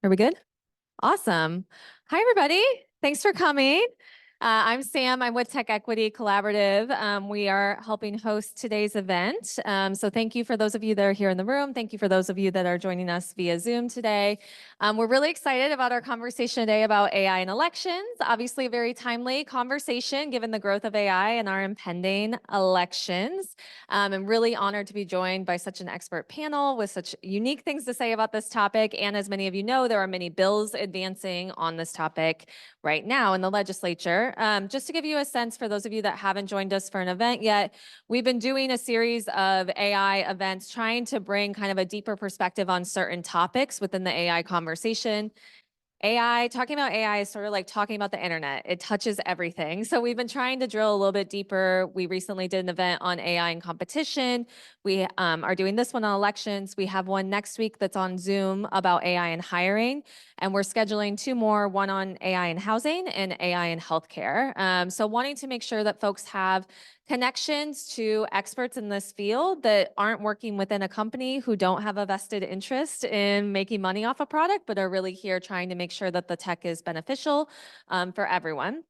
Are we good? Awesome. Hi, everybody. Thanks for coming. I'm Sam. I'm with Tech Equity Collaborative. We are helping host today's event. So thank you for those of you that are here in the room. Thank you for those of you that are joining us via Zoom today. We're really excited about our conversation today about AI and elections. Obviously, a very timely conversation given the growth of AI and our impending elections. I'm really honored to be joined by such an expert panel with such unique things to say about this topic. And as many of you know, there are many bills advancing on this topic right now in the legislature. Just to give you a sense for those of you that haven't joined us for an event yet, we've been doing a series of AI events trying to bring kind of a deeper perspective on certain topics within the AI conversation. Talking about AI is sort of like talking about the internet. It touches everything. So we've been trying to drill a little bit deeper. We recently did an event on AI and competition. We are doing this one on elections. We have one next week that's on Zoom about AI and hiring. And we're scheduling two more, one on AI and housing and AI and healthcare. So wanting to make sure that folks have connections to experts in this field that aren't working within a company, who don't have a vested interest in making money off a product, but are really here trying to make sure that the tech is beneficial for everyone.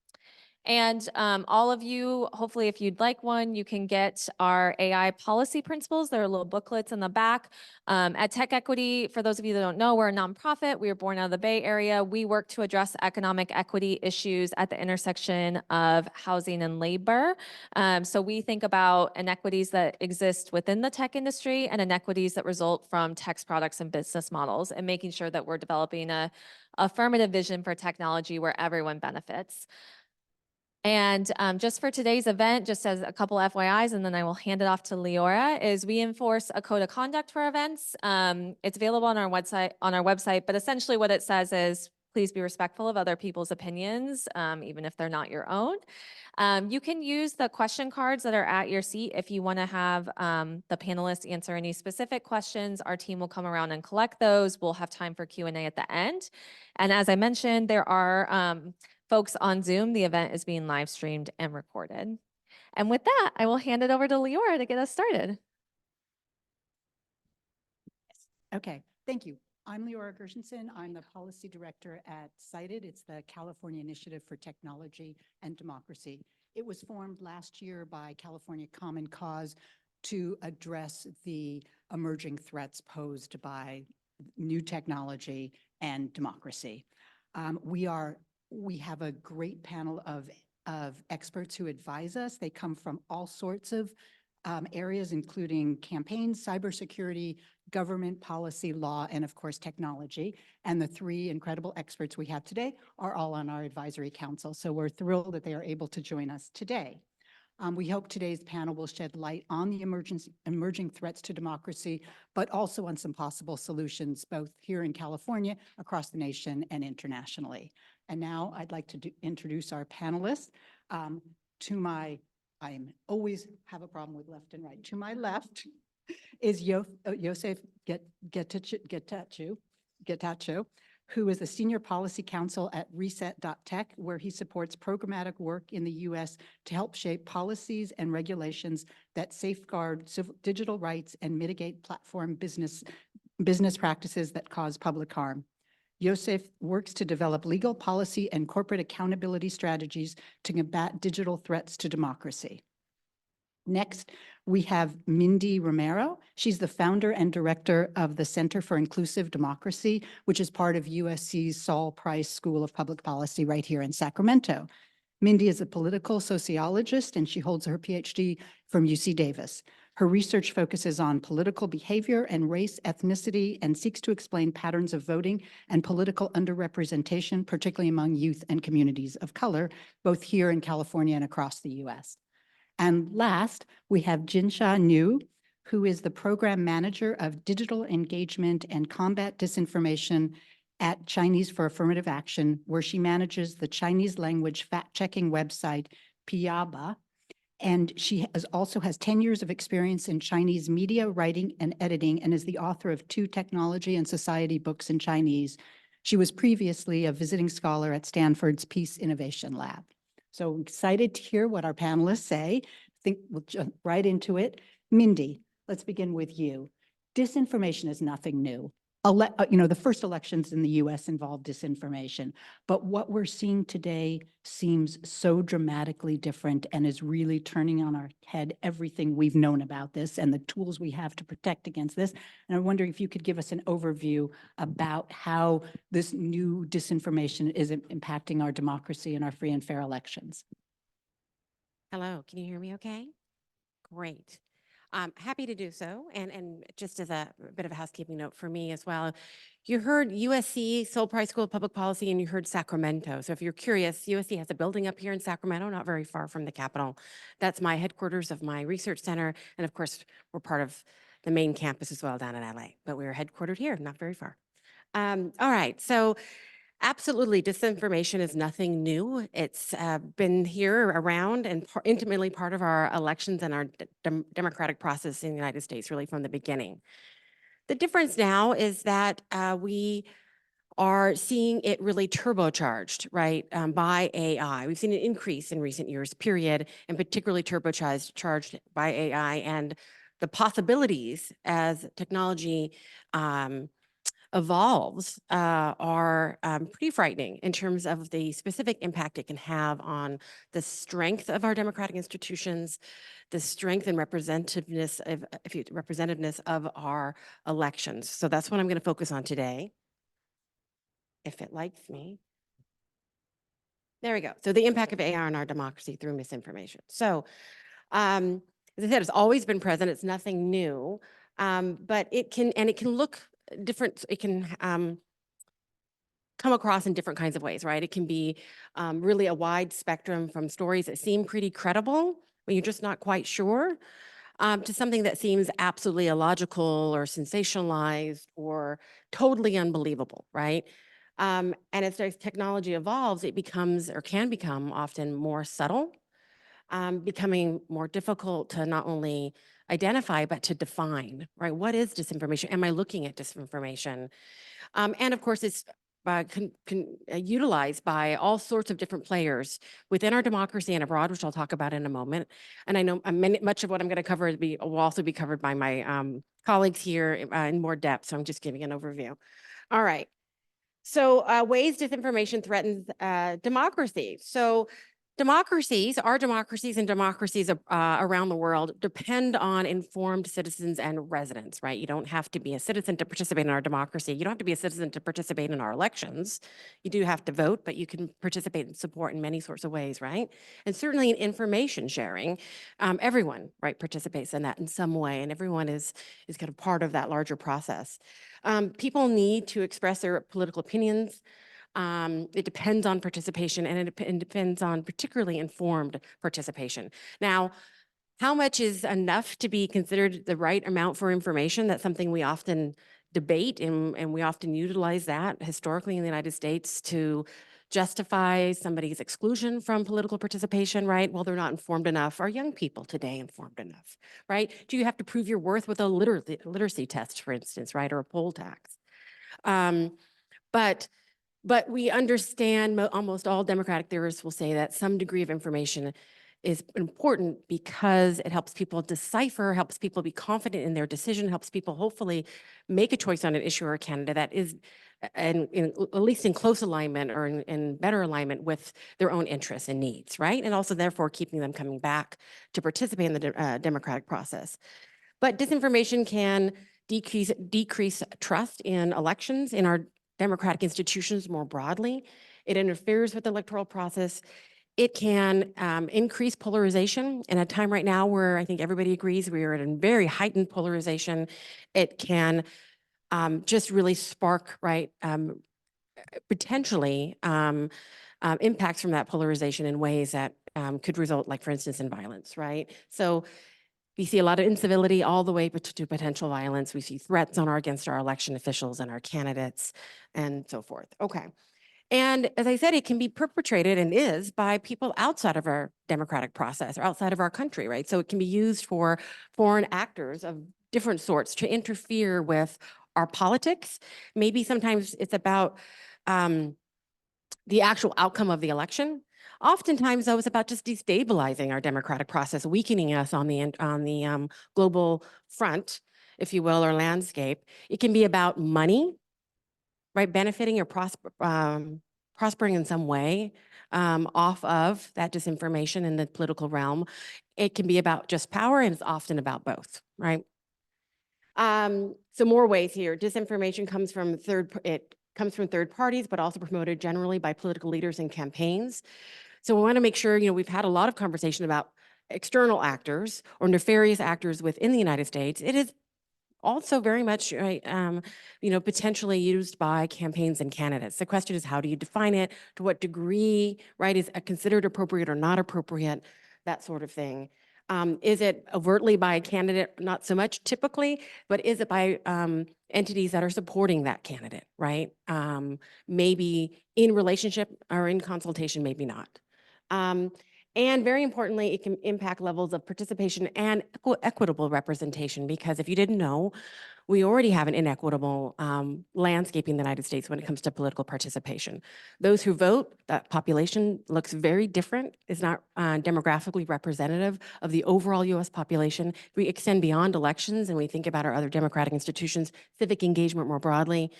And all of you, hopefully, if you'd like one, you can get our AI policy principles. There are little booklets in the back. At Tech Equity, for those of you that don't know, we're a nonprofit. We were born out of the Bay Area. We work to address economic equity issues at the intersection of housing and labor. So we think about inequities that exist within the tech industry and inequities that result from tech products and business models, and making sure that we're developing a affirmative vision for technology where everyone benefits. And just for today's event, just as a couple FYIs, and then I will hand it off to Leora, is we enforce a code of conduct for events. It's available on our website, but essentially what it says is, please be respectful of other people's opinions, even if they're not your own. You can use the question cards that are at your seat if you want to have the panelists answer any specific questions. Our team will come around and collect those. We'll have time for Q&A at the end. And as I mentioned, there are folks on Zoom. The event is being live streamed and recorded. And with that, I will hand it over to Leora to get us started. Okay, thank you. I'm Leora Gershenson. I'm the policy director at CITED. It's the California Initiative for Technology and Democracy. It was formed last year by California Common Cause to address the emerging threats posed by new technology and democracy. We have a great panel of experts who advise us. They come from all sorts of areas, including campaigns, cybersecurity, government policy, law, and of course, technology. And the three incredible experts we have today are all on our advisory council. So we're thrilled that they are able to join us today. We hope today's panel will shed light on the emerging threats to democracy, but also on some possible solutions, both here in California, across the nation, and internationally. And now I'd like to introduce our panelists. I always have a problem with left and right. To my left is Joseph Getachew, who is the Senior Policy Counsel at Reset.tech, where he supports programmatic work in the U.S. to help shape policies and regulations that safeguard digital rights and mitigate platform business practices that cause public harm. Joseph works to develop legal policy and corporate accountability strategies to combat digital threats to democracy. Next, we have Mindy Romero. She's the founder and director of the Center for Inclusive Democracy, which is part of USC's Saul Price School of Public Policy right here in Sacramento. Mindy is a political sociologist, and she holds her PhD from UC Davis. Her research focuses on political behavior and race ethnicity, and seeks to explain patterns of voting and political underrepresentation, particularly among youth and communities of color, both here in California and across the US. And last, we have Jinsha Niu, who is the program manager of digital engagement and combat disinformation at Chinese for Affirmative Action, where she manages the Chinese language fact-checking website Piaba. And she also has 10 years of experience in Chinese media writing and editing, and is the author of 2 technology and society books in Chinese. She was previously a visiting scholar at Stanford's Peace Innovation Lab. So excited to hear what our panelists say. I think we'll jump right into it. Mindy, let's begin with you. Disinformation is nothing new. the first elections in the US involved disinformation, but what we're seeing today seems so dramatically different and is really turning on our head everything we've known about this and the tools we have to protect against this. And I'm wondering if you could give us an overview about how this new disinformation is impacting our democracy and our free and fair elections. Hello, can you hear me okay? Great. Happy to do so. And just as a bit of a housekeeping note for me as well, you heard USC, Seoul Price School of Public Policy, and you heard Sacramento. So if you're curious, USC has a building up here in Sacramento, not very far from the Capitol. That's my headquarters of my research center. And of course, we're part of the main campus as well down in LA, but we're headquartered here, not very far. All right, so absolutely, disinformation is nothing new. It's been here around and intimately part of our elections and our democratic process in the United States, really from the beginning. The difference now is that we are seeing it really turbocharged, right, by AI. We've seen an increase in recent years, period, and particularly turbocharged by AI and the possibilities as technology evolves are pretty frightening in terms of the specific impact it can have on the strength of our democratic institutions, the strength and representativeness of our elections. So that's what I'm going to focus on today, if it likes me. There we go. So the impact of AI on our democracy through misinformation. So as I said, it's always been present. It's nothing new, but it can look different. It can come across in different kinds of ways, right? It can be really a wide spectrum from stories that seem pretty credible, but you're just not quite sure, to something that seems absolutely illogical or sensationalized or totally unbelievable, right? And as technology evolves, it becomes or can become often more subtle, becoming more difficult to not only identify, but to define, right? What is disinformation? Am I looking at disinformation? And of course, it's utilized by all sorts of different players within our democracy and abroad, which I'll talk about in a moment. And I know much of what I'm going to cover will also be covered by my colleagues here in more depth. So I'm just giving an overview. All right. So ways disinformation threatens democracy. So our democracies and democracies around the world depend on informed citizens and residents, right? You don't have to be a citizen to participate in our democracy. You don't have to be a citizen to participate in our elections. You do have to vote, but you can participate and support in many sorts of ways, right? And certainly in information sharing, everyone, right, participates in that in some way, and everyone is kind of part of that larger process. People need to express their political opinions. It depends on participation, and it depends on particularly informed participation. Now, how much is enough to be considered the right amount for information? That's something we often debate, and we often utilize that historically in the United States to justify somebody's exclusion from political participation, right? Well, they're not informed enough. Are young people today informed enough, right? Do you have to prove your worth with a literacy test, for instance, right? Or a poll tax? But we understand almost all democratic theorists will say that some degree of information is important because it helps people decipher, helps people be confident in their decision, helps people hopefully make a choice on an issue or a candidate that is at least in close alignment or in better alignment with their own interests and needs, right? And also therefore keeping them coming back to participate in the democratic process. But disinformation can decrease trust in elections, in our democratic institutions more broadly. It interferes with the electoral process. It can increase polarization in a time right now where I think everybody agrees we are at a very heightened polarization. It can just really spark, right, potentially impacts from that polarization in ways that could result, like, for instance, in violence, right? So we see a lot of incivility all the way to potential violence. We see threats against our election officials and our candidates and so forth. Okay. And as I said, it can be perpetrated and is by people outside of our democratic process or outside of our country, right? So it can be used for foreign actors of different sorts to interfere with our politics. Maybe sometimes it's about the actual outcome of the election. Oftentimes, though, it's about just destabilizing our democratic process, weakening us on the global front, if you will, or landscape. It can be about money, right? Benefiting or prospering in some way off of that disinformation in the political realm. It can be about just power, and it's often about both, right? So more ways here. Disinformation comes from third parties, but also promoted generally by political leaders and campaigns. So we want to make sure, we've had a lot of conversation about external actors or nefarious actors within the United States. It is also very much, right, potentially used by campaigns and candidates. The question is, how do you define it? To what degree, right, is it considered appropriate or not appropriate? That sort of thing. Is it overtly by a candidate? Not so much typically, but is it by entities that are supporting that candidate, right? Maybe in relationship or in consultation, maybe not. And very importantly, it can impact levels of participation and equitable representation, because if you didn't know, we already have an inequitable landscape in the United States when it comes to political participation. Those who vote, that population looks very different, is not demographically representative of the overall US population. If we extend beyond elections and we think about our other democratic institutions, civic engagement more broadly,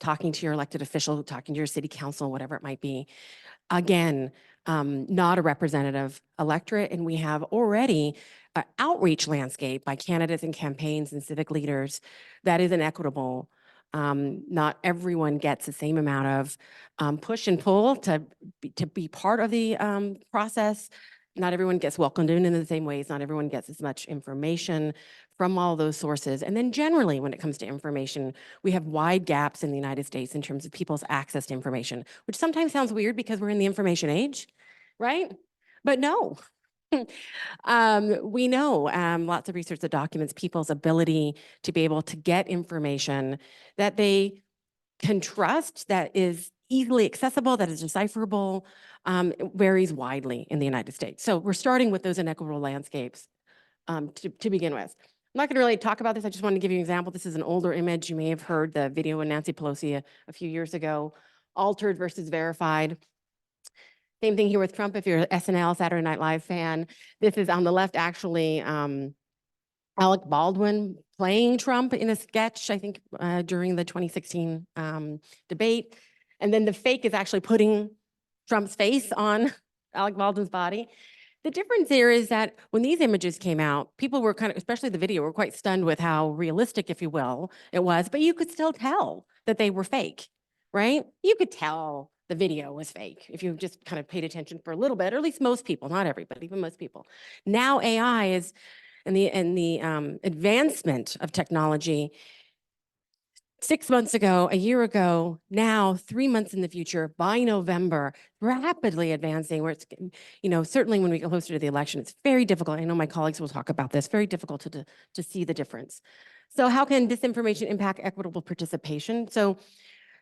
talking to your elected official, talking to your city council, whatever it might be. Again, not a representative electorate, and we have already an outreach landscape by candidates and campaigns and civic leaders that is inequitable. Not everyone gets the same amount of push and pull to be part of the process. Not everyone gets welcomed in the same ways. Not everyone gets as much information from all those sources. And then generally, when it comes to information, we have wide gaps in the United States in terms of people's access to information, which sometimes sounds weird because we're in the information age, right? But no. We know lots of research that documents people's ability to be able to get information that they can trust, that is easily accessible, that is decipherable, varies widely in the United States. So we're starting with those inequitable landscapes to begin with. I'm not going to really talk about this. I just want to give you an example. This is an older image. You may have heard the video with Nancy Pelosi a few years ago, altered versus verified. Same thing here with Trump. If you're an SNL, Saturday Night Live fan, this is on the left actually Alec Baldwin playing Trump in a sketch, I think during the 2016 debate. And then the fake is actually putting Trump's face on Alec Baldwin's body. The difference here is that when these images came out, people were kind of, especially the video, were quite stunned with how realistic, if you will, it was, but you could still tell that they were fake, right? You could tell the video was fake if you just kind of paid attention for a little bit, or at least most people, not everybody, but most people. Now AI is, and the advancement of technology, 6 months ago, a year ago, now 3 months in the future, by November, rapidly advancing, where it's, certainly when we get closer to the election, it's very difficult. I know my colleagues will talk about this, very difficult to see the difference. So how can disinformation impact equitable participation? So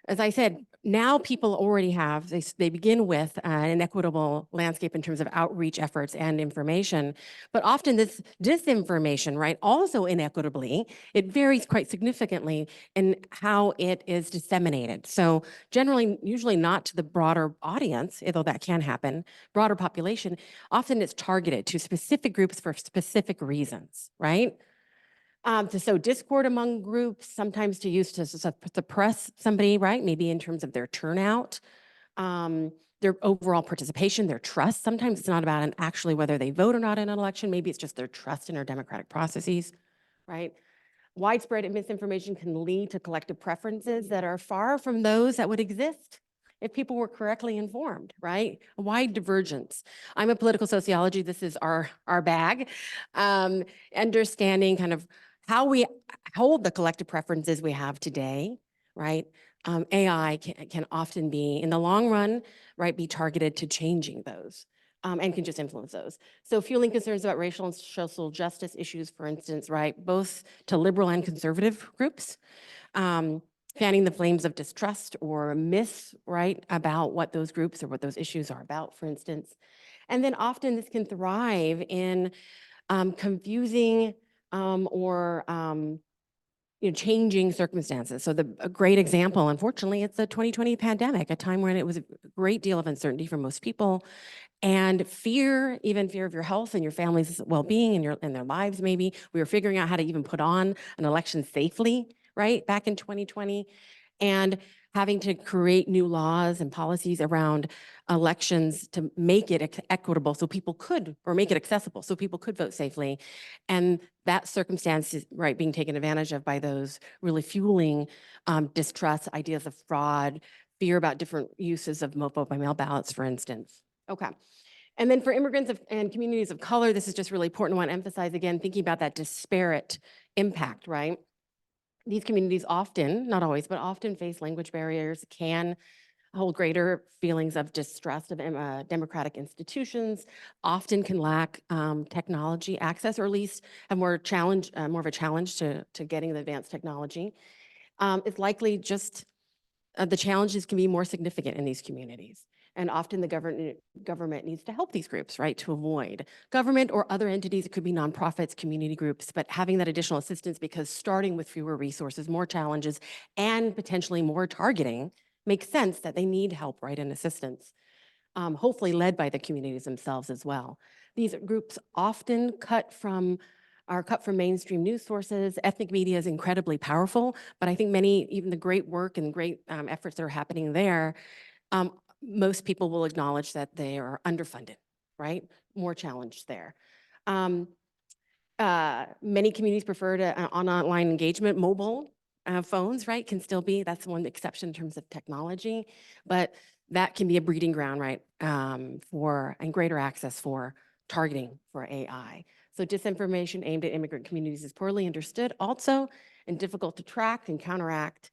as I said, now people already have, they begin with an equitable landscape in terms of outreach efforts and information, but often this disinformation, right, also inequitably, it varies quite significantly in how it is disseminated. So generally, usually not to the broader audience, although that can happen, broader population, often it's targeted to specific groups for specific reasons, right? To sow discord among groups, sometimes to use to suppress somebody, right? Maybe in terms of their turnout, their overall participation, their trust. Sometimes it's not about actually whether they vote or not in an election. Maybe it's just their trust in our democratic processes, right? Widespread misinformation can lead to collective preferences that are far from those that would exist if people were correctly informed, right? A wide divergence. I'm a political sociology. This is our bag. Understanding kind of how we hold the collective preferences we have today, right? AI can often be, in the long run, right, be targeted to changing those and can just influence those. So fueling concerns about racial and social justice issues, for instance, right, both to liberal and conservative groups, fanning the flames of distrust or myths, right, about what those groups or what those issues are about, for instance. And then often this can thrive in confusing or changing circumstances. So a great example, unfortunately, it's the 2020 pandemic, a time when it was a great deal of uncertainty for most people. And fear, even fear of your health and your family's well-being and their lives, maybe. We were figuring out how to even put on an election safely, right, back in 2020. And having to create new laws and policies around elections to make it equitable so people could, or make it accessible so people could vote safely. And that circumstance is, right, being taken advantage of by those really fueling distrust, ideas of fraud, fear about different uses of vote by mail ballots, for instance. Okay. And then for immigrants and communities of color, this is just really important. I want to emphasize again, thinking about that disparate impact, right? These communities often, not always, but often face language barriers, can hold greater feelings of distrust of democratic institutions, often can lack technology access, or at least have more of a challenge to getting the advanced technology. It's likely just the challenges can be more significant in these communities. And often the government needs to help these groups, right, to avoid government or other entities. It could be nonprofits, community groups, but having that additional assistance, because starting with fewer resources, more challenges, and potentially more targeting, makes sense that they need help, right, and assistance, hopefully led by the communities themselves as well. These groups often are cut from mainstream news sources. Ethnic media is incredibly powerful, but I think even the great work and great efforts that are happening there, most people will acknowledge that they are underfunded, right? More challenged there. Many communities prefer online engagement. Mobile phones, right, can still be, that's one exception in terms of technology, but that can be a breeding ground, right, and greater access for targeting for AI. So disinformation aimed at immigrant communities is poorly understood also, and difficult to track and counteract.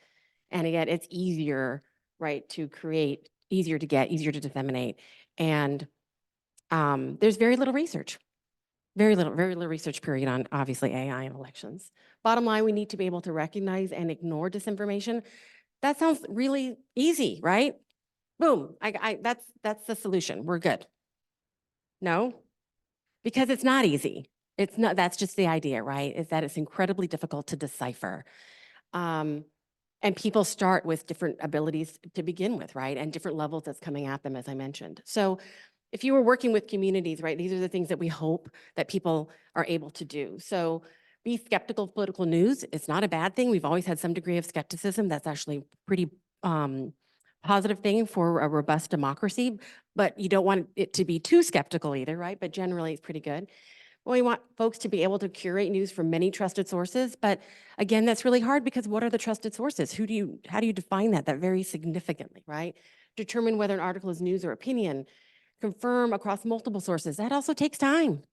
And yet it's easier, right, to create, easier to get, easier to disseminate. And there's very little research. Very little research period on, obviously, AI and elections. Bottom line, we need to be able to recognize and ignore disinformation. That sounds really easy, right? Boom, that's the solution, we're good. No, because it's not easy. It's not, that's just the idea, right? Is that it's incredibly difficult to decipher. And people start with different abilities to begin with, right? And different levels that's coming at them, as I mentioned. So if you were working with communities, right, these are the things that we hope that people are able to do. So be skeptical of political news. It's not a bad thing. We've always had some degree of skepticism. That's actually pretty positive thing for a robust democracy, but you don't want it to be too skeptical either, right? But generally it's pretty good. Well, we want folks to be able to curate news from many trusted sources, but again, that's really hard, because what are the trusted sources? How do you define that very significantly, right? Determine whether an article is news or opinion, confirm across multiple sources. That also takes time.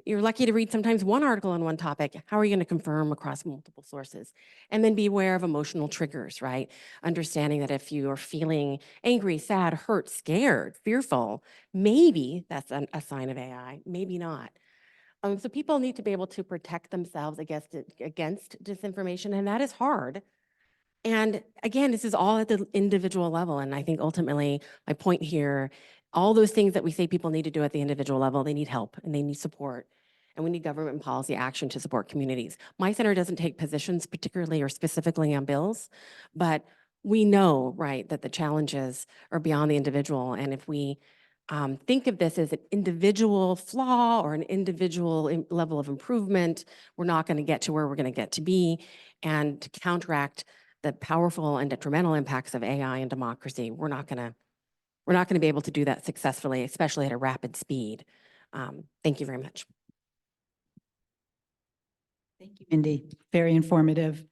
You're lucky to read sometimes one article on one topic. How are you going to confirm across multiple sources? And then be aware of emotional triggers, right? Understanding that if you are feeling angry, sad, hurt, scared, fearful, maybe that's a sign of AI, maybe not. So people need to be able to protect themselves against disinformation, and that is hard. And again, this is all at the individual level. And I think ultimately my point here, all those things that we say people need to do at the individual level, they need help and they need support. And we need government and policy action to support communities. My center doesn't take positions particularly or specifically on bills, but we know, right, that the challenges are beyond the individual. And if we think of this as an individual flaw or an individual level of improvement, we're not going to get to where we're going to get to be. And to counteract the powerful and detrimental impacts of AI and democracy, we're not going to be able to do that successfully, especially at a rapid speed. Thank you very much. Thank you, Mindy. Very informative.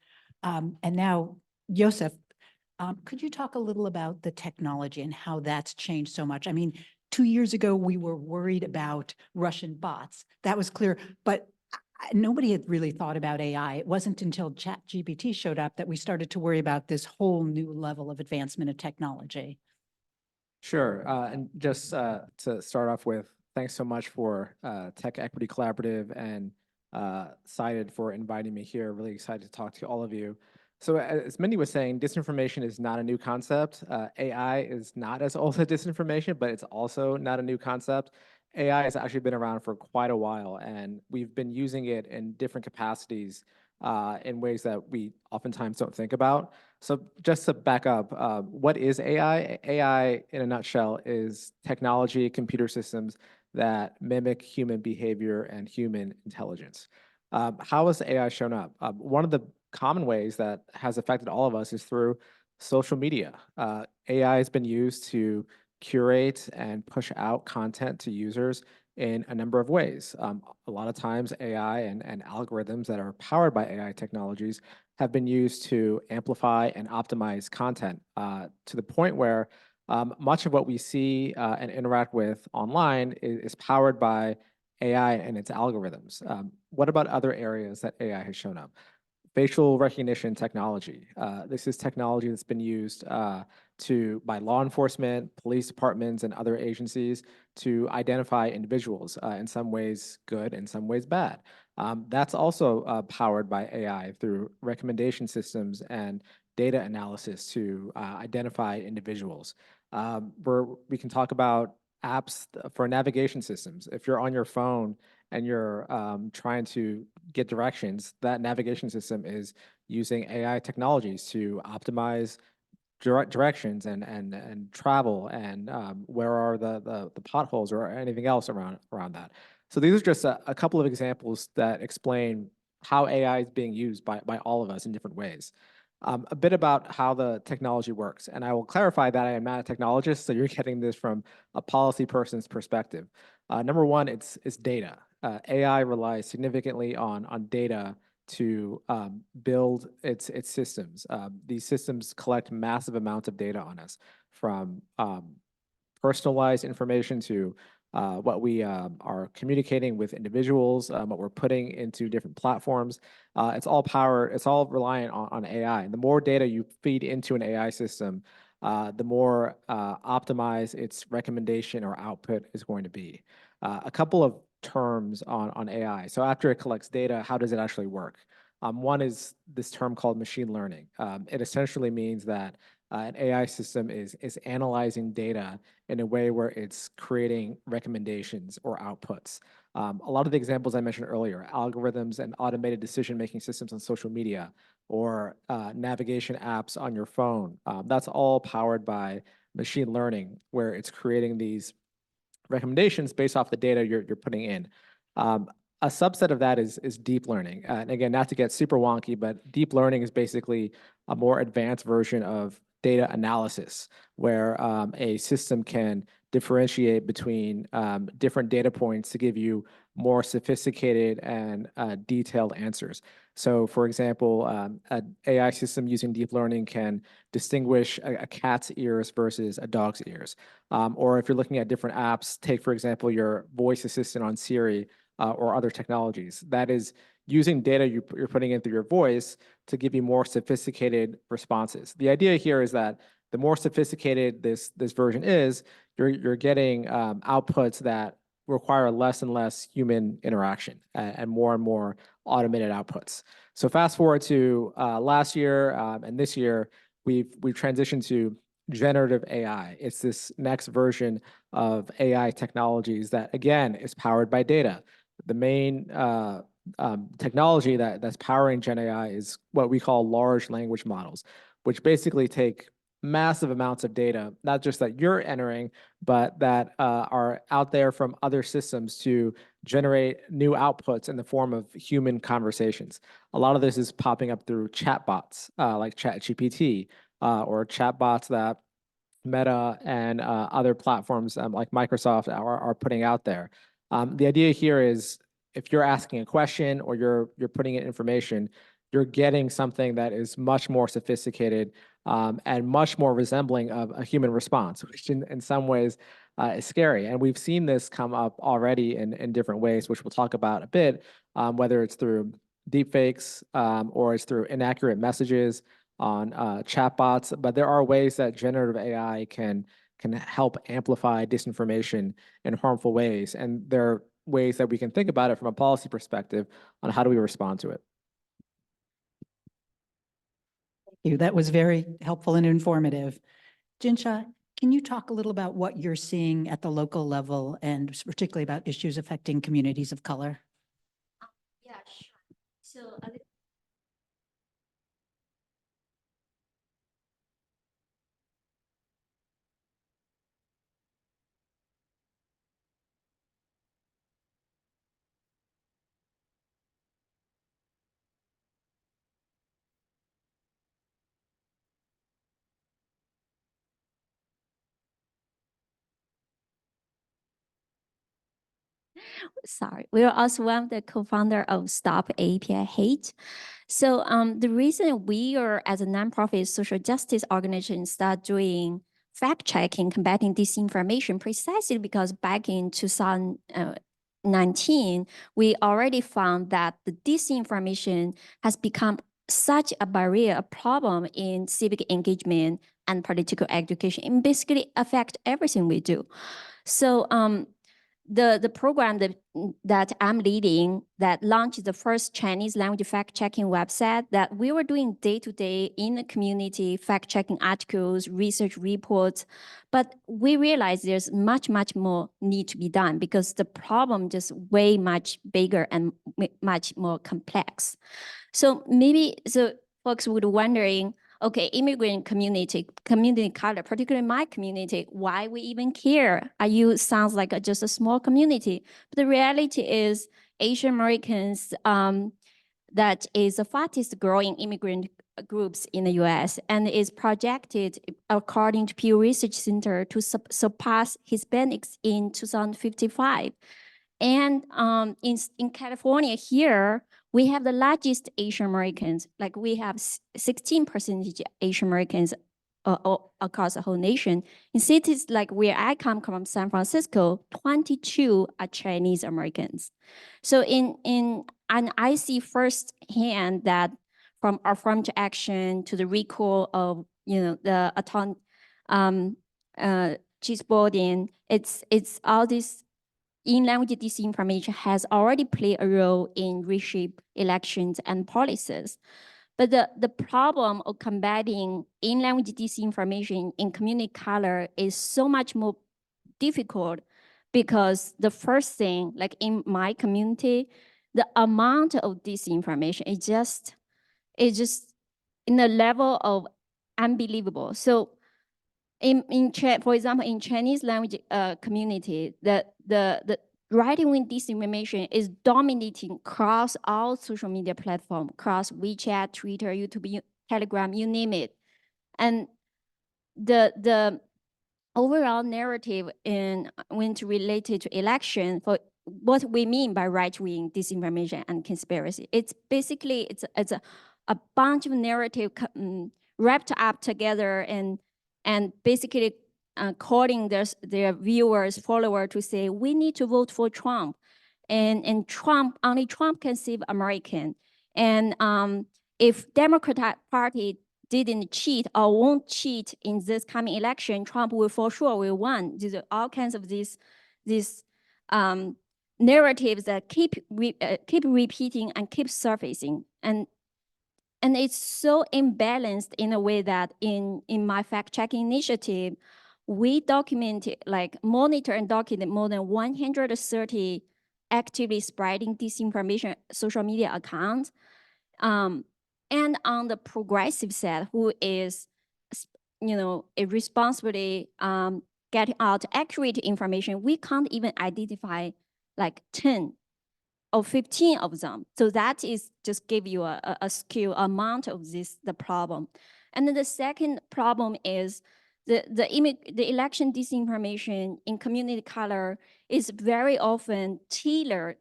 And now, Joseph, could you talk a little about the technology and how that's changed so much? I mean, 2 years ago, we were worried about Russian bots. That was clear, but nobody had really thought about AI. It wasn't until ChatGPT showed up that we started to worry about this whole new level of advancement of technology. Sure. And just to start off with, thanks so much for Tech Equity Collaborative and Cited for inviting me here. Really excited to talk to all of you. So as Mindy was saying, disinformation is not a new concept. AI is not as old as disinformation, but it's also not a new concept. AI has actually been around for quite a while, and we've been using it in different capacities in ways that we oftentimes don't think about. So just to back up, what is AI? AI, in a nutshell, is technology, computer systems that mimic human behavior and human intelligence. How has AI shown up? One of the common ways that has affected all of us is through social media. AI has been used to curate and push out content to users in a number of ways. A lot of times AI and algorithms that are powered by AI technologies have been used to amplify and optimize content to the point where much of what we see and interact with online is powered by AI and its algorithms. What about other areas that AI has shown up? Facial recognition technology. This is technology that's been used by law enforcement, police departments, and other agencies to identify individuals, in some ways good, in some ways bad. That's also powered by AI through recommendation systems and data analysis to identify individuals. We can talk about apps for navigation systems. If you're on your phone and you're trying to get directions, that navigation system is using AI technologies to optimize directions and travel and where are the potholes or anything else around that. So these are just a couple of examples that explain how AI is being used by all of us in different ways. A bit about how the technology works, and I will clarify that I am not a technologist, so you're getting this from a policy person's perspective. Number one, it's data. AI relies significantly on data to build its systems. These systems collect massive amounts of data on us, from personalized information to what we are communicating with individuals, what we're putting into different platforms. It's all reliant on AI. And the more data you feed into an AI system, the more optimized its recommendation or output is going to be. A couple of terms on AI. So after it collects data, how does it actually work? One is this term called machine learning. It essentially means that an AI system is analyzing data in a way where it's creating recommendations or outputs. A lot of the examples I mentioned earlier, algorithms and automated decision-making systems on social media, or navigation apps on your phone, that's all powered by machine learning, where it's creating these recommendations based off the data you're putting in. A subset of that is deep learning. And again, not to get super wonky, but deep learning is basically a more advanced version of data analysis, where a system can differentiate between different data points to give you more sophisticated and detailed answers. So for example, an AI system using deep learning can distinguish a cat's ears versus a dog's ears. Or if you're looking at different apps, take, for example, your voice assistant on Siri or other technologies. That is using data you're putting in through your voice to give you more sophisticated responses. The idea here is that the more sophisticated this version is, you're getting outputs that require less and less human interaction and more automated outputs. So fast forward to last year and this year, we've transitioned to generative AI. It's this next version of AI technologies that, again, is powered by data. The main technology that's powering Gen AI is what we call large language models, which basically take massive amounts of data, not just that you're entering, but that are out there from other systems to generate new outputs in the form of human conversations. A lot of this is popping up through chatbots like ChatGPT or chatbots that Meta and other platforms like Microsoft are putting out there. The idea here is, if you're asking a question or you're putting in information, you're getting something that is much more sophisticated and much more resembling of a human response, which in some ways is scary. And we've seen this come up already in different ways, which we'll talk about a bit, whether it's through deepfakes or it's through inaccurate messages on chatbots. But there are ways that generative AI can help amplify disinformation in harmful ways. And there are ways that we can think about it from a policy perspective on how do we respond to it. That was very helpful and informative. Jinsha, can you talk a little about what you're seeing at the local level and particularly about issues affecting communities of color? Yeah, sure. So Sorry, we are also one of the co-founder of Stop API Hate. So the reason we are, as a nonprofit social justice organization, start doing fact-checking, combating disinformation, precisely because back in 2019, we already found that the disinformation has become such a barrier, a problem in civic engagement and political education, and basically affect everything we do. So the program that I'm leading that launched the first Chinese language fact-checking website that we were doing day-to-day in the community, fact-checking articles, research reports, but we realized there's much more need to be done because the problem just way much bigger and much more complex. So folks would wondering, okay, immigrant community color, particularly my community, why we even care? Sounds like just a small community. But the reality is Asian Americans, that is the fastest growing immigrant groups in the US and is projected, according to Pew Research Center, to surpass Hispanics in 2055. And in California here, we have the largest Asian Americans, like we have 16% Asian Americans across the whole nation. In cities like where I come from, San Francisco, 22 are Chinese Americans. So and I see firsthand that from affirmative action to the recall of the cheeseboarding, it's all this in-language disinformation has already played a role in reshape elections and policies. But the problem of combating in-language disinformation in community color is so much more difficult because the first thing, like in my community, the amount of disinformation is just in a level of unbelievable. So for example, in Chinese language community, the right-wing disinformation is dominating across all social media platforms, across WeChat, Twitter, YouTube, Telegram, you name it. And the overall narrative when related to election, for what we mean by right-wing disinformation and conspiracy, it's basically it's a bunch of narrative wrapped up together and basically calling their viewers, followers to say, we need to vote for Trump. And only Trump can save American. And if Democratic Party didn't cheat or won't cheat in this coming election, Trump will for sure will win. These are all kinds of these narratives that keep repeating and keep surfacing. And it's so imbalanced in a way that in my fact-checking initiative, we documented, like monitor and document more than 130 actively spreading disinformation social media accounts. And on the progressive side, who is, responsibly getting out accurate information, we can't even identify like 10 or 15 of them. So that is just give you a scale amount of the problem. And then the second problem is the election disinformation in community color is very often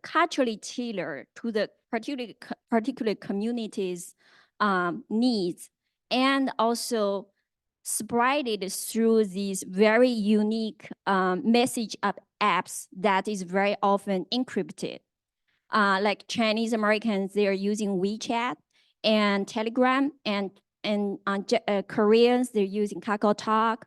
culturally tailored to the particular communities' needs, and also spread through these very unique message apps that is very often encrypted. Like Chinese Americans, they are using WeChat and Telegram, and Koreans, they're using KakaoTalk,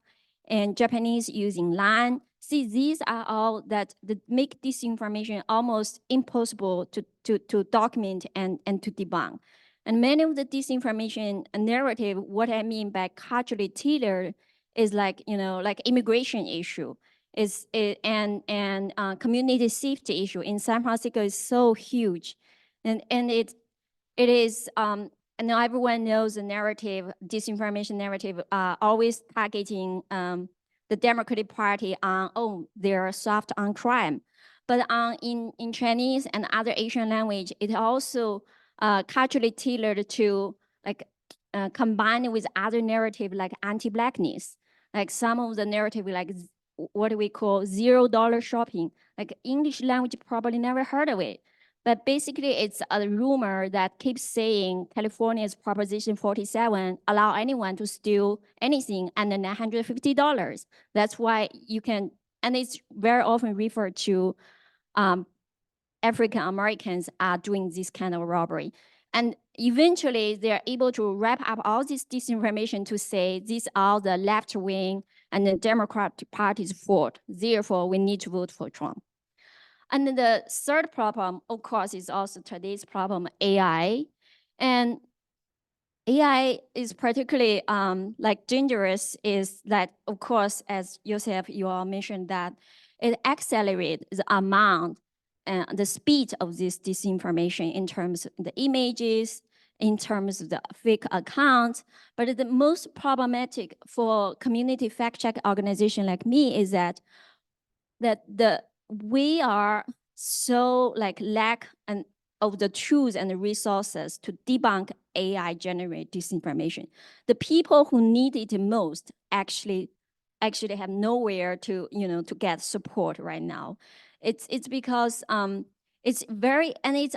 and Japanese using Line. See, these are all that make disinformation almost impossible to document and to debunk. And many of the disinformation narrative, what I mean by culturally tailored, is like immigration issue. And community safety issue in San Francisco is so huge, and it is and now everyone knows the narrative, disinformation narrative, always targeting the Democratic Party on they're soft on crime, but in Chinese and other Asian language, it also culturally tailored to combine with other narrative like anti-blackness, like some of the narrative like what do we call $0 shopping. Like English language probably never heard of it. But basically it's a rumor that keeps saying California's Proposition 47 allow anyone to steal anything under $950. That's why you can, and it's very often referred to African Americans are doing this kind of robbery. And eventually they're able to wrap up all this disinformation to say these are the left wing and the Democratic Party's fault. Therefore, we need to vote for Trump. And then the third problem, of course, is also today's problem, AI. And AI is particularly like dangerous is that, of course, as Joseph, you all mentioned that it accelerates the amount and the speed of this disinformation in terms of the images, in terms of the fake accounts. But the most problematic for community fact check organization like me is that we are so like lack of the tools and the resources to debunk AI generate disinformation. The people who need it the most actually have nowhere to, to get support right now. It's because it's very, and it's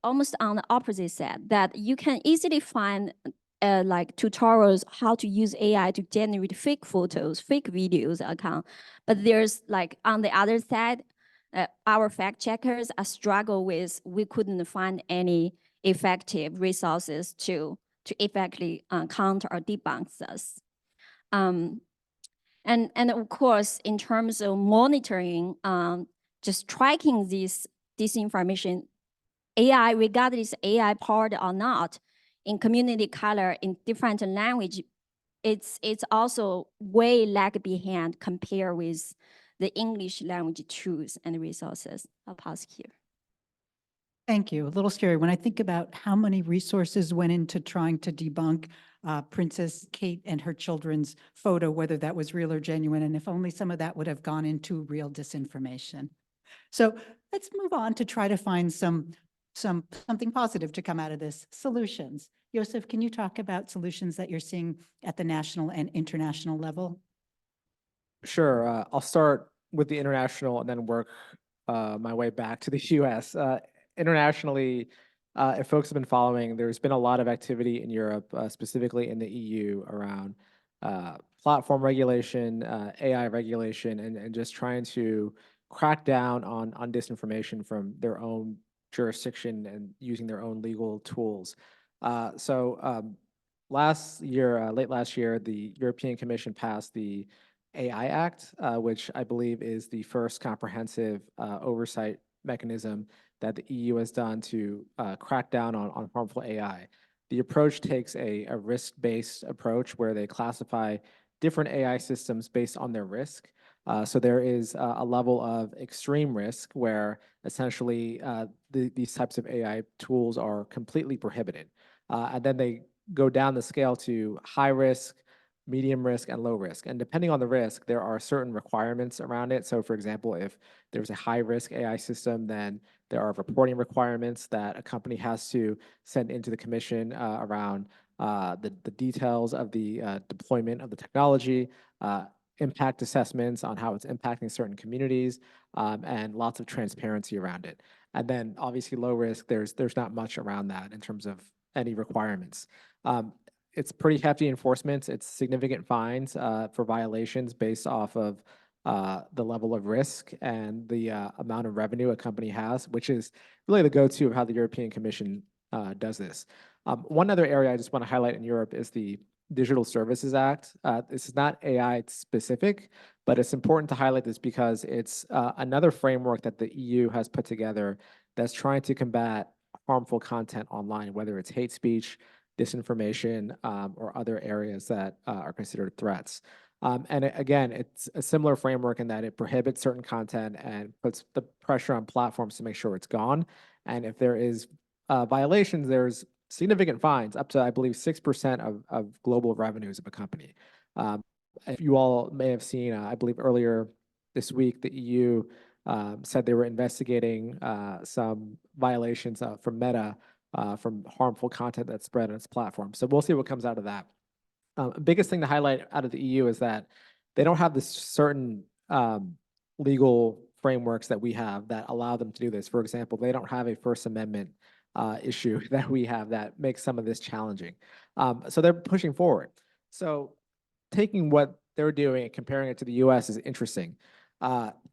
almost on the opposite side that you can easily find like tutorials how to use AI to generate fake photos, fake videos account. But there's like on the other side, our fact checkers are struggle with, we couldn't find any effective resources to effectively counter or debunk this. And of course, in terms of monitoring, just tracking this disinformation, AI, regardless AI part or not, in community color, in different language, it's also way lag behind compared with the English language tools and resources. I'll pause here. Thank you. A little scary. When I think about how many resources went into trying to debunk Princess Kate and her children's photo, whether that was real or genuine, and if only some of that would have gone into real disinformation. So let's move on to try to find something positive to come out of this. Solutions. Joseph, can you talk about solutions that you're seeing at the national and international level? Sure. I'll start with the international and then work my way back to the US. Internationally, if folks have been following, there's been a lot of activity in Europe, specifically in the EU, around platform regulation, AI regulation, and just trying to crack down on disinformation from their own jurisdiction and using their own legal tools. Last year, late last year, the European Commission passed the AI Act, which I believe is the first comprehensive oversight mechanism that the EU has done to crack down on harmful AI. The approach takes a risk-based approach where they classify different AI systems based on their risk. So there is a level of extreme risk where essentially these types of AI tools are completely prohibited. And then they go down the scale to high risk, medium risk, and low risk. And depending on the risk, there are certain requirements around it. So for example, if there's a high risk AI system, then there are reporting requirements that a company has to send into the commission around the details of the deployment of the technology, impact assessments on how it's impacting certain communities, and lots of transparency around it. And then obviously low risk, there's not much around that in terms of any requirements. It's pretty hefty enforcement. It's significant fines for violations based off of the level of risk and the amount of revenue a company has, which is really the go-to of how the European Commission does this. One other area I just want to highlight in Europe is the Digital Services Act. This is not AI specific, but it's important to highlight this because it's another framework that the EU has put together that's trying to combat harmful content online, whether it's hate speech, disinformation, or other areas that are considered threats. And again, it's a similar framework in that it prohibits certain content and puts the pressure on platforms to make sure it's gone. And if there is violations, there's significant fines, up to, I believe, 6% of global revenues of a company. If you all may have seen, I believe earlier this week, the EU said they were investigating some violations from Meta from harmful content that's spread on its platform. So we'll see what comes out of that. Biggest thing to highlight out of the EU is that they don't have this certain legal frameworks that we have that allow them to do this. For example, they don't have a First Amendment issue that we have that makes some of this challenging. So they're pushing forward. So taking what they're doing and comparing it to the US is interesting.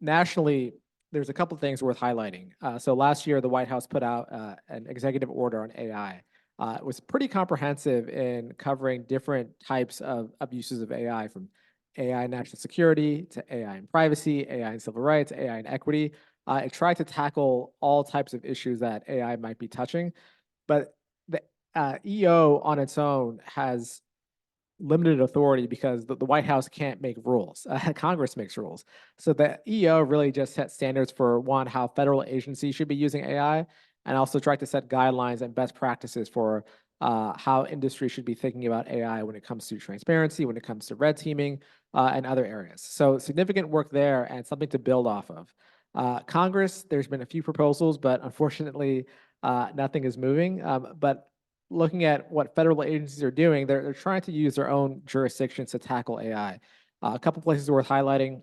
Nationally, there's a couple of things worth highlighting. So last year, the White House put out an executive order on AI. It was pretty comprehensive in covering different types of abuses of AI, from AI national security to AI and privacy, AI and civil rights, AI and equity. It tried to tackle all types of issues that AI might be touching, but the EO on its own has limited authority because the White House can't make rules. Congress makes rules. So the EO really just set standards for, one, how federal agencies should be using AI, and also try to set guidelines and best practices for how industry should be thinking about AI when it comes to transparency, when it comes to red teaming, and other areas. So significant work there and something to build off of. Congress, there's been a few proposals, but unfortunately, nothing is moving. But looking at what federal agencies are doing, they're trying to use their own jurisdictions to tackle AI. A couple places worth highlighting.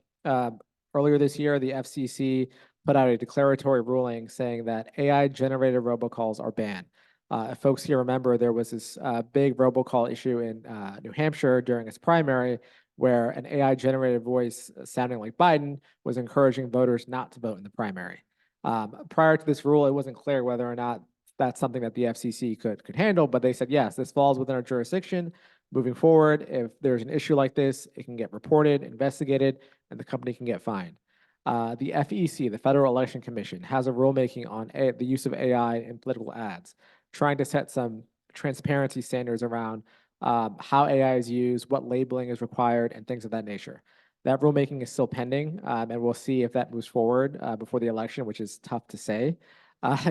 Earlier this year, the FCC put out a declaratory ruling saying that AI-generated robocalls are banned. If folks here remember, there was this big robocall issue in New Hampshire during its primary, where an AI-generated voice sounding like Biden was encouraging voters not to vote in the primary. Prior to this rule, it wasn't clear whether or not that's something that the FCC could handle, but they said, yes, this falls within our jurisdiction. Moving forward, if there's an issue like this, it can get reported, investigated, and the company can get fined. The FEC, the Federal Election Commission, has a rulemaking on the use of AI in political ads, trying to set some transparency standards around how AI is used, what labeling is required, and things of that nature. That rulemaking is still pending, and we'll see if that moves forward before the election, which is tough to say,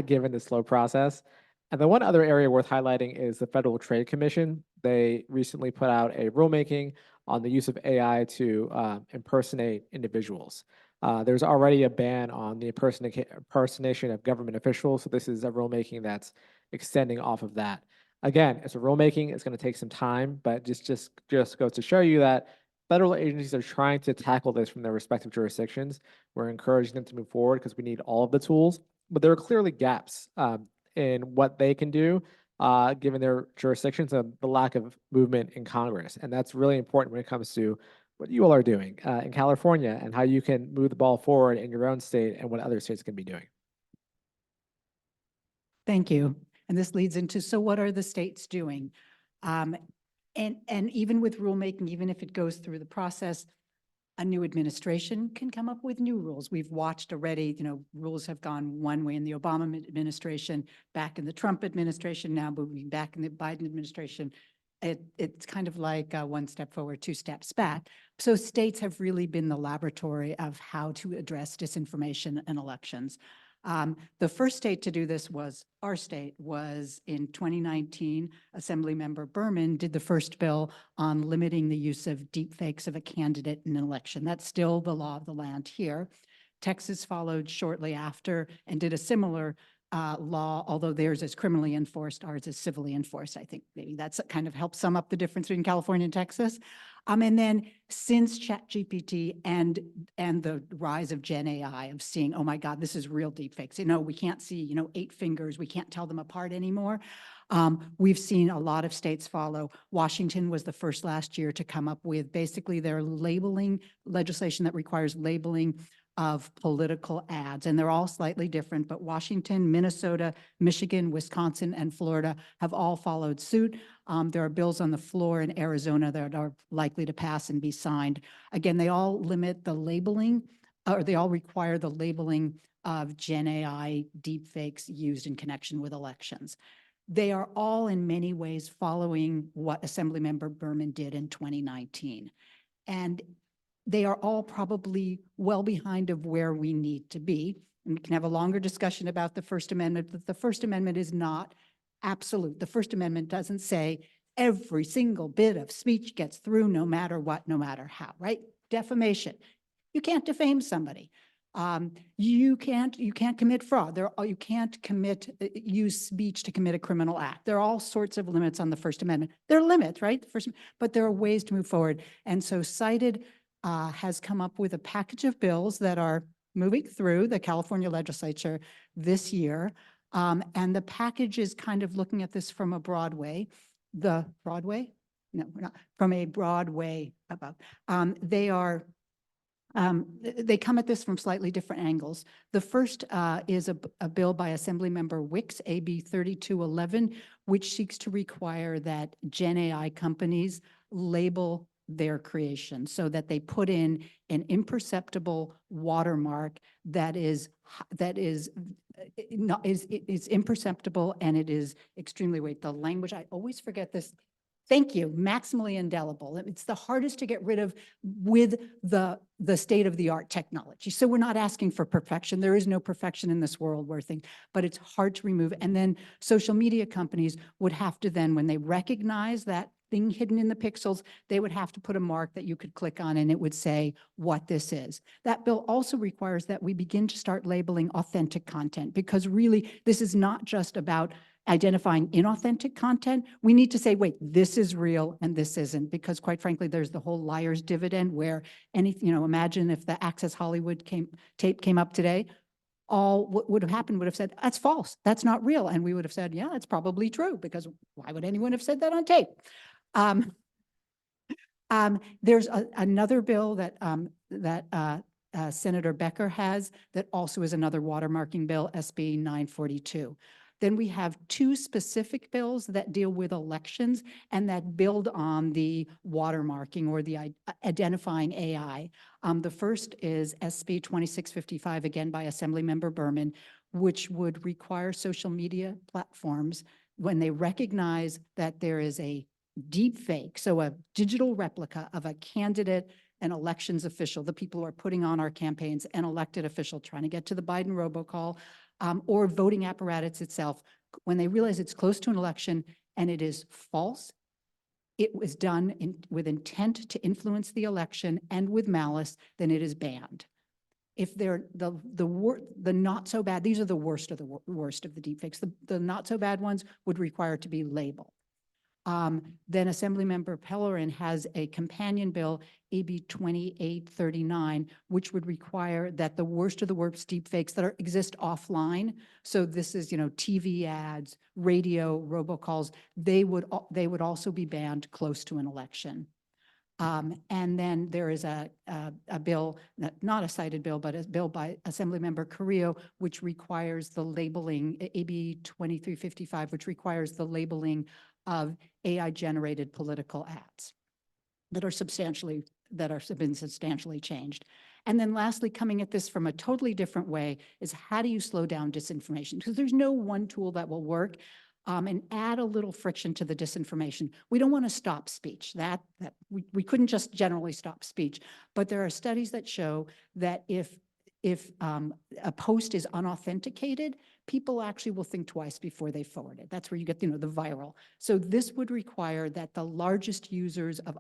given the slow process. And the one other area worth highlighting is the Federal Trade Commission. They recently put out a rulemaking on the use of AI to impersonate individuals. There's already a ban on the impersonation of government officials, so this is a rulemaking that's extending off of that. Again, it's a rulemaking, it's going to take some time, but just goes to show you that federal agencies are trying to tackle this from their respective jurisdictions. We're encouraging them to move forward because we need all of the tools, but there are clearly gaps in what they can do given their jurisdictions and the lack of movement in Congress. And that's really important when it comes to what you all are doing in California and how you can move the ball forward in your own state and what other states can be doing. Thank you. And this leads into, so what are the states doing? And even with rulemaking, even if it goes through the process, a new administration can come up with new rules. We've watched already, rules have gone one way in the Obama administration, back in the Trump administration, now moving back in the Biden administration. It's kind of like one step forward, two steps back. So states have really been the laboratory of how to address disinformation in elections. The first state to do this was our state, was in 2019. Assemblymember Berman did the first bill on limiting the use of deepfakes of a candidate in an election. That's still the law of the land here. Texas followed shortly after and did a similar law, although theirs is criminally enforced, ours is civilly enforced. I think maybe that's kind of helps sum up the difference between California and Texas. And then since ChatGPT and the rise of Gen AI, of seeing, oh my God, this is real deepfakes. We can't see, 8 fingers. We can't tell them apart anymore. We've seen a lot of states follow. Washington was the first last year to come up with basically their labeling legislation that requires labeling of political ads, and they're all slightly different, but Washington, Minnesota, Michigan, Wisconsin, and Florida have all followed suit. There are bills on the floor in Arizona that are likely to pass and be signed. Again, they all limit the labeling, or they all require the labeling of Gen AI deepfakes used in connection with elections. They are all in many ways following what Assemblymember Berman did in 2019. And they are all probably well behind of where we need to be. And we can have a longer discussion about the First Amendment, but the First Amendment is not absolute. The First Amendment doesn't say every single bit of speech gets through no matter what, no matter how, right? Defamation. You can't defame somebody. You can't commit fraud. You can't use speech to commit a criminal act. There are all sorts of limits on the First Amendment. There are limits, right? But there are ways to move forward. And so cited has come up with a package of bills that are moving through the California legislature this year. And the package is kind of looking at this from a broad way. The Broadway? No, we're not. From a broad way about. They come at this from slightly different angles. The first is a bill by Assemblymember Wicks, AB 3211, which seeks to require that Gen AI companies label their creation so that they put in an imperceptible watermark that is imperceptible, and it is extremely weight. The language, I always forget this. Thank you, maximally indelible. It's the hardest to get rid of with the state-of-the-art technology. So we're not asking for perfection. There is no perfection in this world where things, but it's hard to remove. And then social media companies would have to then, when they recognize that thing hidden in the pixels, they would have to put a mark that you could click on and it would say what this is. That bill also requires that we begin to start labeling authentic content, because really this is not just about identifying inauthentic content. We need to say, wait, this is real and this isn't, because quite frankly, there's the whole liar's dividend where imagine if the Access Hollywood tape came up today, what would have happened would have said, that's false, that's not real. And we would have said, yeah, it's probably true, because why would anyone have said that on tape? There's another bill that Senator Becker has that also is another watermarking bill, SB 942. Then we have two specific bills that deal with elections and that build on the watermarking or the identifying AI. The first is SB 2655, again by Assemblymember Berman, which would require social media platforms, when they recognize that there is a deep fake, so a digital replica of a candidate, an elections official, the people who are putting on our campaigns, an elected official trying to get to the Biden robocall, or voting apparatus itself, when they realize it's close to an election and it is false, it was done with intent to influence the election and with malice, then it is banned. If they're the not so bad, these are the worst of the worst of the deepfakes. The not so bad ones would require to be labeled. Then Assemblymember Pellerin has a companion bill, AB 2839, which would require that the worst of the worst deepfakes that exist offline, so this is, TV ads, radio, robocalls, they would also be banned close to an election. And then there is a bill, not a cited bill, but a bill by Assemblymember Carrillo, which requires the labeling, AB 2355, which requires the labeling of AI-generated political ads that have been substantially changed. And then lastly, coming at this from a totally different way is, how do you slow down disinformation? Because there's no one tool that will work. And add a little friction to the disinformation. We don't want to stop speech. We couldn't just generally stop speech, but there are studies that show that if a post is unauthenticated, people actually will think twice before they forward it. That's where you get, the viral. So this would require that the largest users of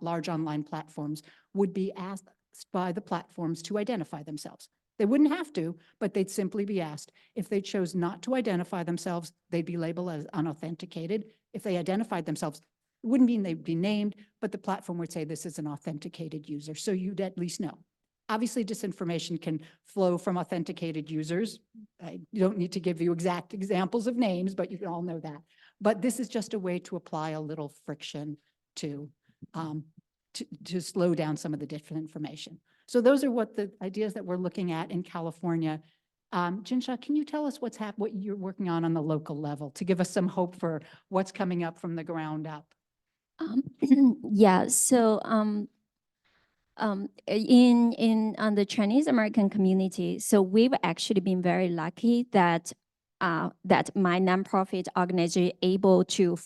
large online platforms would be asked by the platforms to identify themselves. They wouldn't have to, but they'd simply be asked. If they chose not to identify themselves, they'd be labeled as unauthenticated. If they identified themselves, it wouldn't mean they'd be named, but the platform would say this is an authenticated user. So you'd at least know. Obviously, disinformation can flow from authenticated users. I don't need to give you exact examples of names, but you can all know that. But this is just a way to apply a little friction to slow down some of the disinformation. So those are what the ideas that we're looking at in California. Jinsha, can you tell us what you're working on the local level to give us some hope for what's coming up from the ground up? Yeah, so in the Chinese American community, so we've actually been very lucky that that my nonprofit organization able to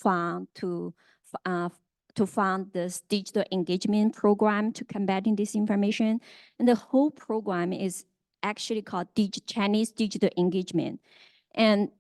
fund this digital engagement program to combating disinformation. And the whole program is actually called Chinese Digital Engagement. And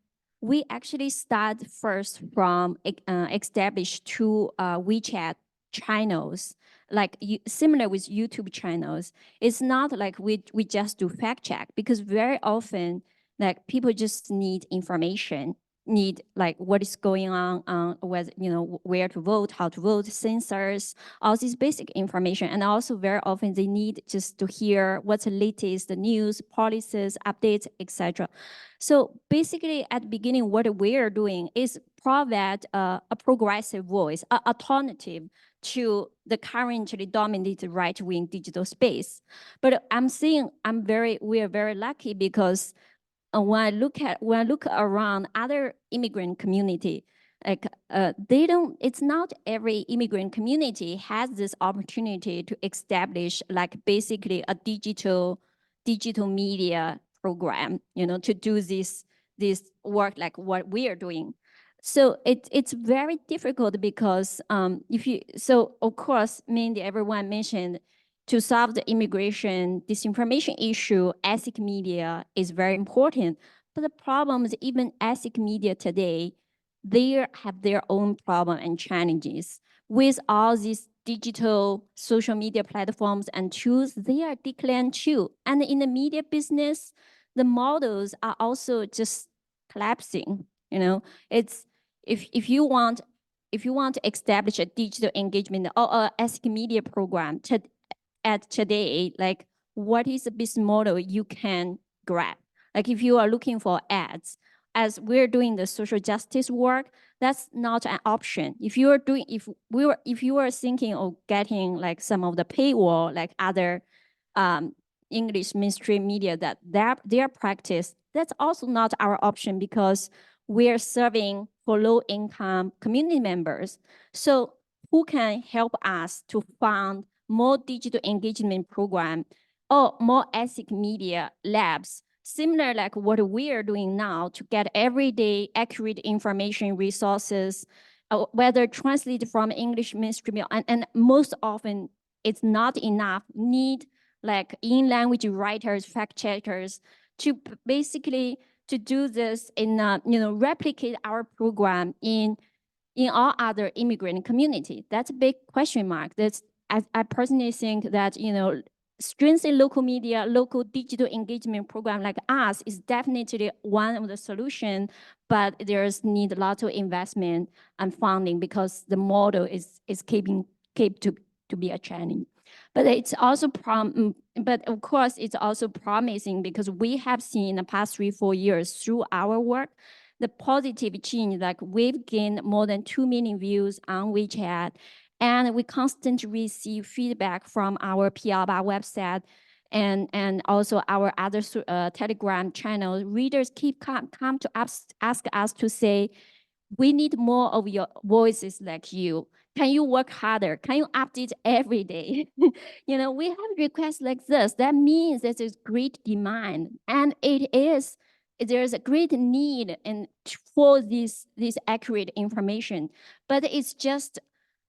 we actually start first from establish two WeChat channels, like similar with YouTube channels. It's not like we just do fact check, because very often like people just need information need like what is going on, whether, where to vote, how to vote, censors, all this basic information. And also very often they need just to hear what's the latest, the news, policies, updates, etc. So basically at the beginning, what we're doing is provide a progressive voice, an alternative to the currently dominated right-wing digital space. But we are very lucky because when I look around other immigrant community, like it's not every immigrant community has this opportunity to establish like basically a digital media program, to do this work like what we are doing. So it's very difficult because of course, mainly everyone mentioned to solve the immigration disinformation issue, ethic media is very important. But the problem is even ethic media today, they have their own problem and challenges. With all these digital social media platforms and tools, they are declined too. And in the media business, the models are also just collapsing. It's if you want to establish a digital engagement or a ethic media program at today, like what is the business model you can grab? Like if you are looking for ads, as we're doing the social justice work, that's not an option. If you are thinking of getting like some of the paywall, like other English mainstream media that their practice, that's also not our option because we're serving for low income community members. So who can help us to fund more digital engagement program or more ethic media labs, similar like what we are doing now to get everyday accurate information resources, whether translated from English mainstream, and most often it's not enough, need like in-language writers, fact checkers to basically to do this in, replicate our program in all other immigrant community. That's a big question mark. I personally think that, strengthening local media, local digital engagement program like us is definitely one of the solutions, but there's need a lot of investment and funding because the model is keep to be a challenge. But it's also but of course it's also promising because we have seen in the past 3-4 years through our work the positive change, like we've gained more than 2 million views on WeChat, and we constantly receive feedback from our PR bar website and also our other Telegram channel. Readers keep come to us, ask us to say, we need more of your voices like you. Can you work harder? Can you update every day? We have requests like this. That means there's great demand, and there's a great need for this accurate information. But it's just,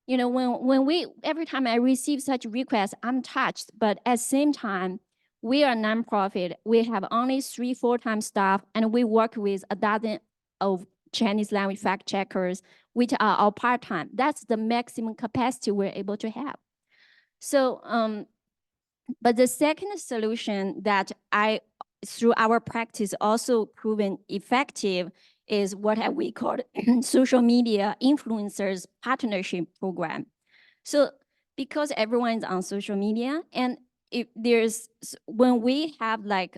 every time I receive such requests, I'm touched. But at the same time, we are a nonprofit. We have only 3 full-time staff, and we work with a dozen of Chinese language fact checkers, which are all part-time. That's the maximum capacity we're able to have. So, but the second solution that through our practice also proven effective is what we call social media influencers partnership program. So because everyone's on social media, and when we have like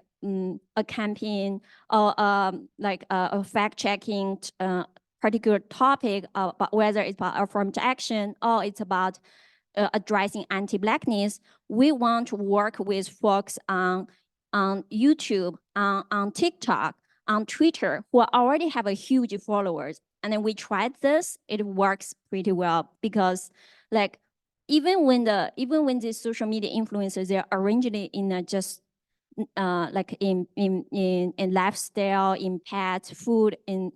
a campaign or like a fact-checking particular topic, but whether it's about affirmative action or it's about addressing anti-Blackness, we want to work with folks on YouTube, on TikTok, on Twitter, who already have a huge followers. And then we tried this, it works pretty well because like even when these social media influencers, they're originally in just like in lifestyle, in pets, food, in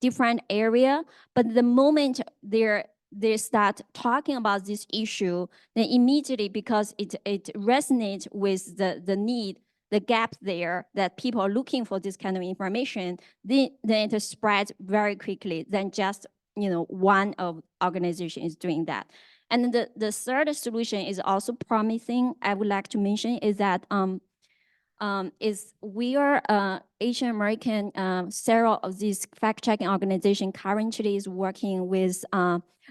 different area, but the moment they start talking about this issue, then immediately, because it resonates with the need, the gap there that people are looking for this kind of information, then it spreads very quickly than just one of organization is doing that. And the third solution is also promising. I would like to mention is that is we are Asian American, several of these fact-checking organization currently is working with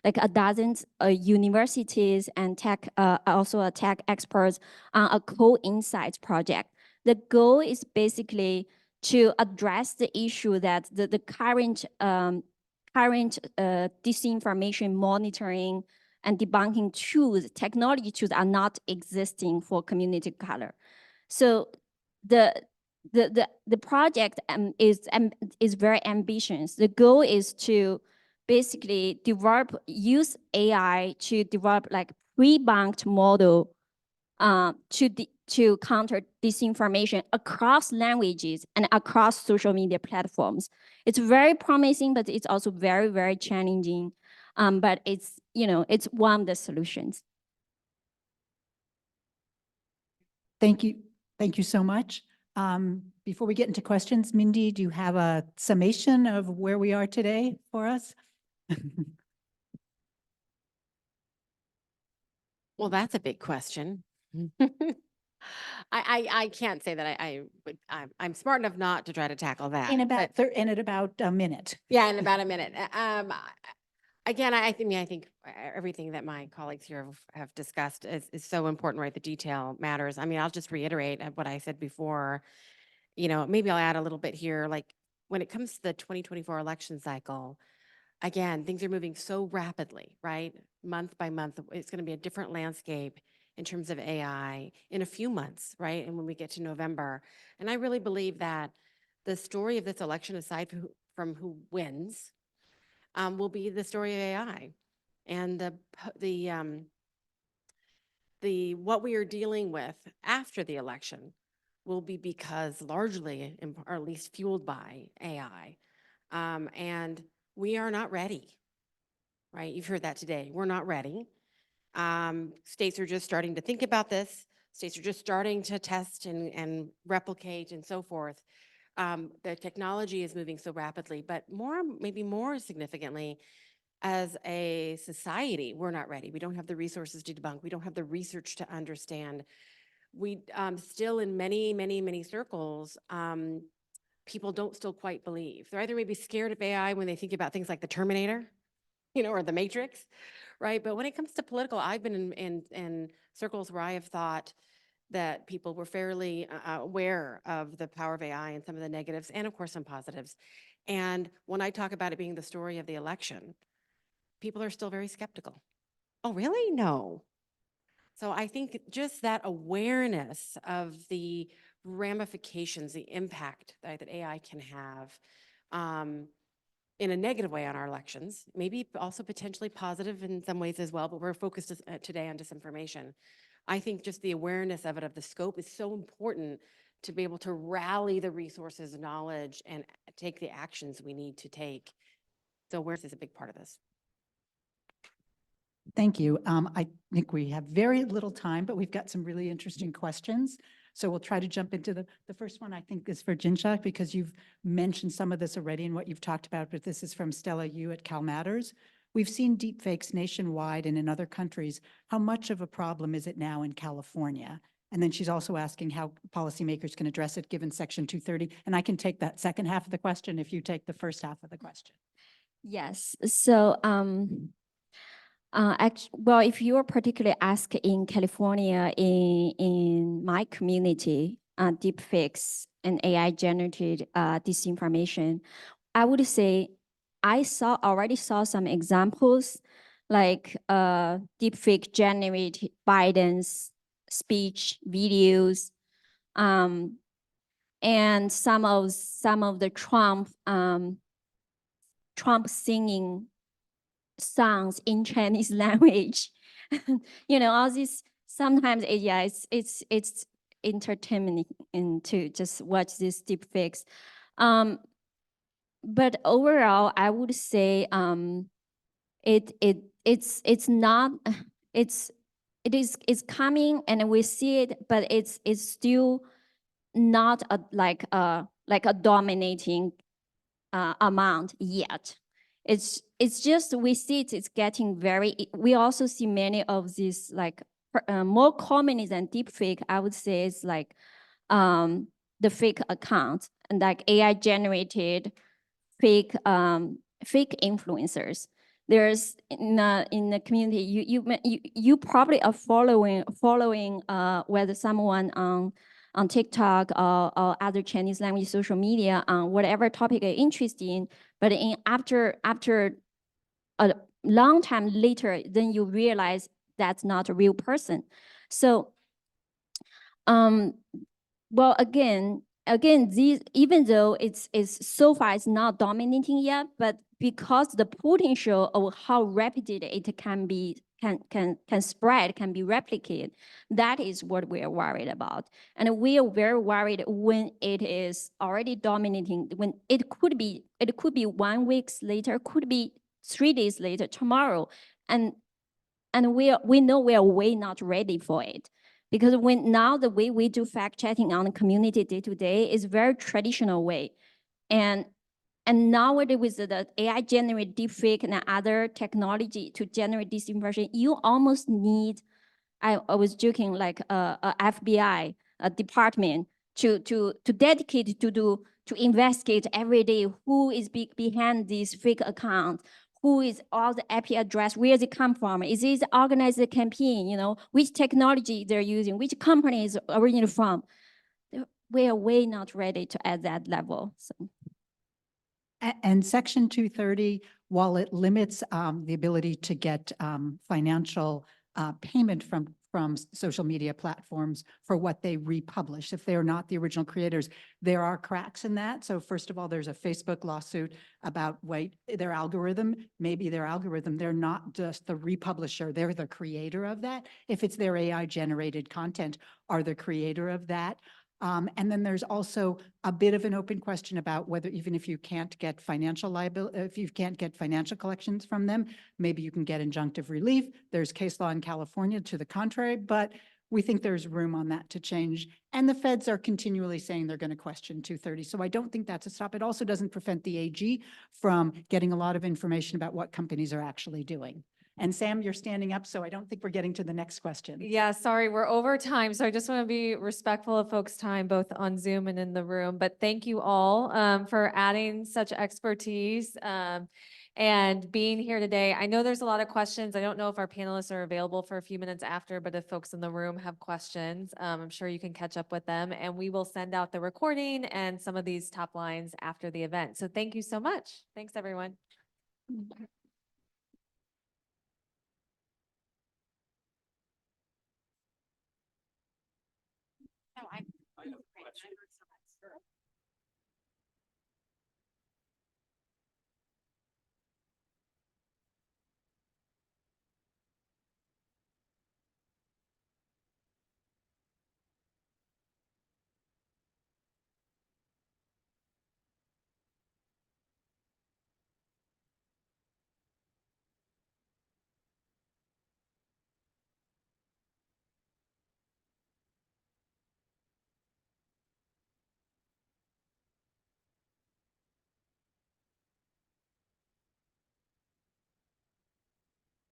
like a dozen universities and tech, also tech experts on a co-insights project. The goal is basically to address the issue that the current disinformation monitoring and debunking tools, technology tools are not existing for community of color. So the project is very ambitious. The goal is to basically use AI to develop like pre-banked model to counter disinformation across languages and across social media platforms. It's very promising, but it's also very, very challenging. But it's, it's one of the solutions. Thank you. Thank you so much. Before we get into questions, Mindy, do you have a summation of where we are today for us? Well, that's a big question. I can't say that I'm smart enough not to try to tackle that. In about, but- in about a minute. Yeah, in about a minute. Again, I think everything that my colleagues here have discussed is so important, right? The detail matters. I mean, I'll just reiterate what I said before. Maybe I'll add a little bit here. Like when it comes to the 2024 election cycle, again, things are moving so rapidly, right? Month by month, it's going to be a different landscape in terms of AI in a few months, right? And when we get to November, and I really believe that the story of this election, aside from who wins, will be the story of AI, and the what we are dealing with after the election will be because largely, or at least fueled by AI, and we are not ready, right? You've heard that today. We're not ready. States are just starting to think about this. States are just starting to test and replicate and so forth. The technology is moving so rapidly, but maybe more significantly, as a society, we're not ready. We don't have the resources to debunk. We don't have the research to understand. We still, in many, many, many circles, people don't still quite believe. They're either maybe scared of AI when they think about things like the Terminator, or the Matrix, right? But when it comes to political, I've been in circles where I have thought that people were fairly aware of the power of AI and some of the negatives, and of course some positives. And when I talk about it being the story of the election, people are still very skeptical. Oh, really? No. So I think just that awareness of the ramifications, the impact that AI can have in a negative way on our elections, maybe also potentially positive in some ways as well, but we're focused today on disinformation. I think just the awareness of it, of the scope, is so important to be able to rally the resources, knowledge, and take the actions we need to take. So awareness is a big part of this. Thank you. I think we have very little time, but we've got some really interesting questions. So we'll try to jump into the first one, I think, is for Jinsha, because you've mentioned some of this already in what you've talked about, but this is from Stella Yu at Cal Matters. We've seen deepfakes nationwide and in other countries. How much of a problem is it now in California? And then she's also asking how policymakers can address it given Section 230. And I can take that second half of the question if you take the first half of the question. Yes. So, well, if you are particularly asked in California, in my community, deepfakes and AI generated disinformation, I would say I already saw some examples, like deepfake generated Biden's speech videos, and some of the Trump singing songs in Chinese language. All these, sometimes it's entertaining to just watch these deepfakes. But overall, I would say it is coming and we see it, but it's still not like a dominating amount yet. It's just, we see it's getting we also see many of these like more common than deepfake, I would say, is like the fake account and like AI generated fake fake influencers. There's in the community, you probably are following whether someone on TikTok or other Chinese language social media on whatever topic you're interested in, but after a long time later, then you realize that's not a real person. So well, again, these, even though it's so far it's not dominating yet, but because the potential of how rapidly it can be can spread, can be replicated, that is what we are worried about. And we are very worried when it is already dominating, when it could be 1 week later, could be 3 days later, tomorrow, and we know we are way not ready for it. Because now the way we do fact checking on the community day to day is very traditional way. And nowadays with the AI generated deepfake and other technology to generate disinformation, you almost need, I was joking, like a FBI department to dedicate to investigate every day who is behind this fake account, who is all the IP address, where does it come from? Is this organized campaign, you know, which technology they're using, which company is originated from? We are way not ready to at that level. So. And Section 230, while it limits the ability to get financial payment from social media platforms for what they republish, if they're not the original creators, there are cracks in that. So first of all, there's a Facebook lawsuit about, their algorithm, they're not just the republisher, they're the creator of that. If it's their AI generated content, are the creator of that. And then there's also a bit of an open question about whether, even if you can't get financial liability, if you can't get financial collections from them, maybe you can get injunctive relief. There's case law in California to the contrary, but we think there's room on that to change. And the feds are continually saying they're going to question 230. So I don't think that's a stop. It also doesn't prevent the AG from getting a lot of information about what companies are actually doing. And Sam, you're standing up, so I don't think we're getting to the next question. Yeah, sorry, we're over time. So I just want to be respectful of folks' time, both on Zoom and in the room. But thank you all for adding such expertise and being here today. I know there's a lot of questions. I don't know if our panelists are available for a few minutes after, but if folks in the room have questions, I'm sure you can catch up with them. And we will send out the recording and some of these top lines after the event. So thank you so much. Thanks, everyone. No,